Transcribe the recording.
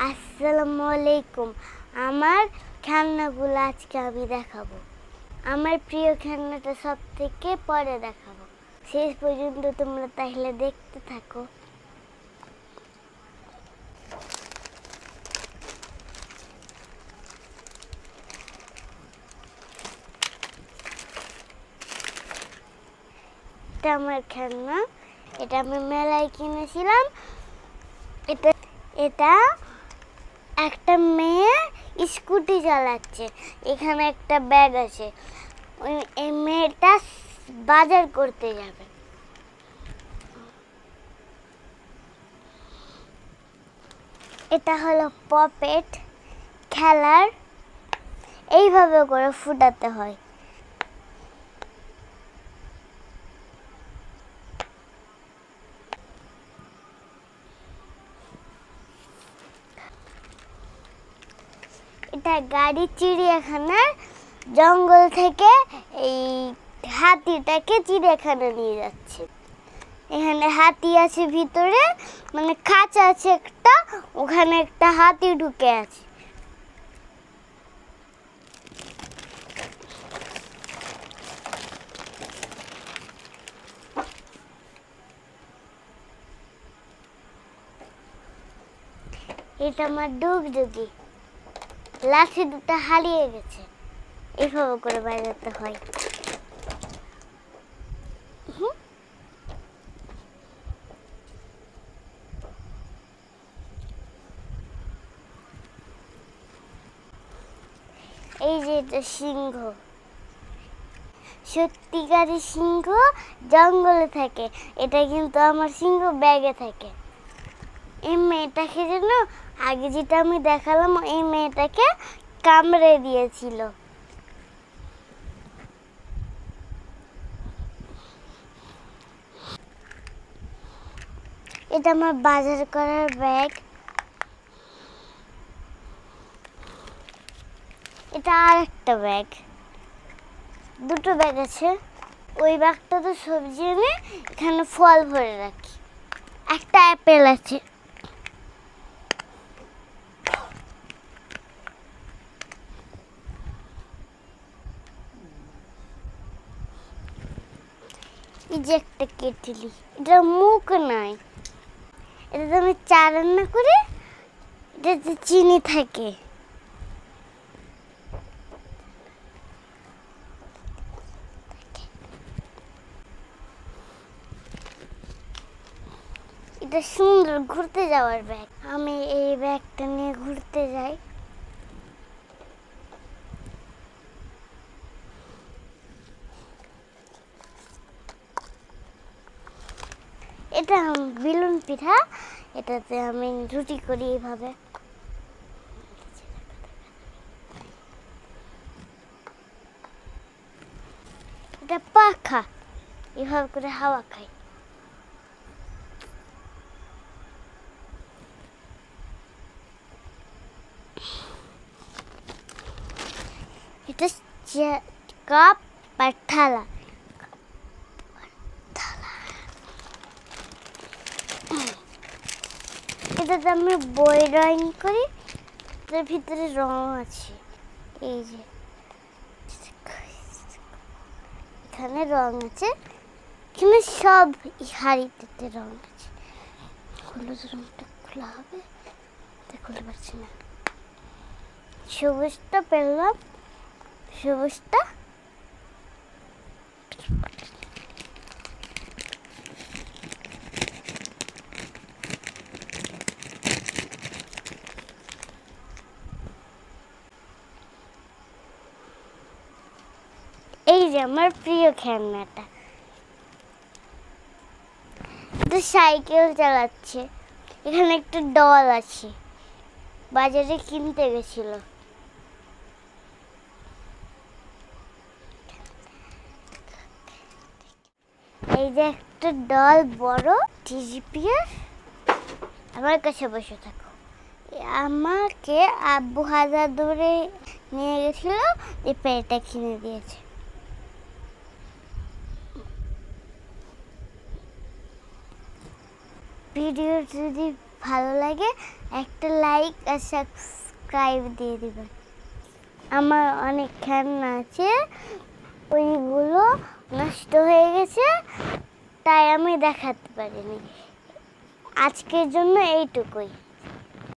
আসসালামু আলাইকুম। আমার খেলনাগুলো আজকে আমি দেখাবো। আমার প্রিয় খেলনাটা সব থেকে পরে দেখাবো। শেষ পর্যন্ত তোমরা তাহলে দেখতে থাকো। এটা আমার খেলনা, এটা আমি মেলায় কিনেছিলাম। এটা একটা মেয়ে স্কুটি চালাচ্ছে, এখানে একটা ব্যাগ আছে। এই মেয়েটা বাজার করতে যাবে। এটা হলো পপেট খেলার, এইভাবে করে ফুটাতে হয়। এটা গাড়ি চিড়িয়াখানার জঙ্গল থেকে এই হাতিটাকে চিড়িয়াখানা নিয়ে যাচ্ছে। এখানে হাতি আছে ভিতরে, মানে খাঁচা আছে একটা, ওখানে একটা হাতি ঢুকে আছে। এটা আমার ডুগডুগি, লাঠি দুটো হারিয়ে গেছে, এইভাবে করে বাজাতে হয়। এই যে এটা সিংহ, সত্যিকারী সিংহ জঙ্গলে থাকে। এটা কিন্তু আমার সিংহ ব্যাগে থাকে। এই মেয়েটাকে যেন আগে যেটা আমি দেখালাম, এই মেয়েটাকে কামড়ে দিয়েছিল। এটা আমার বাজার করার ব্যাগ। এটা আর একটা ব্যাগ, দুটো ব্যাগ আছে। ওই ব্যাগটা তো সবজি এনে এখানে ফল ভরে রাখি। একটা অ্যাপেল আছে। এই যে একটা কেটলি, এটা মুখ নাই, এটাতে আমি চা রান্না করি, এটাতে চিনি থাকে। এটা সুন্দর ঘুরতে যাওয়ার ব্যাগ। আমি এই ব্যাগটা নিয়ে ঘুরতে যাই। এটা বেলুন পিঠা, এটাতে আমি রুটি করি এইভাবে। এটা পাখা, এভাবে করে হাওয়া খাই। এটা কাপ আর থালা। এটাতে আমি বই ড্রয়িং করি, এটার ভিতরে রং আছে। এই যে এখানে রং আছে, এখানে সব হাড়িতে রং আছে। হলুদ রংটা খোলা হবে, খুলতে পারছি না। সবুজটা পেলাম, সবুজটা এই যে আমার প্রিয় খেলনাটা। এটা সাইকেল চালাচ্ছে, এখানে একটা ডল আছে, বাজারে কিনতে গেছিল। এই যে একটা ডল বড় টিজিপিয়ার, আমার কাছে বসে থাকো। আমাকে আব্বু হাজার দূরে নিয়ে গেছিল, এই পেটা কিনে দিয়েছে। ভিডিও যদি ভালো লাগে একটা লাইক আর সাবস্ক্রাইব দিয়ে দিবেন। আমার অনেক খেলনা আছে, ওইগুলো নষ্ট হয়ে গেছে তাই আমি দেখাতে পারিনি। আজকের জন্য এইটুকুই।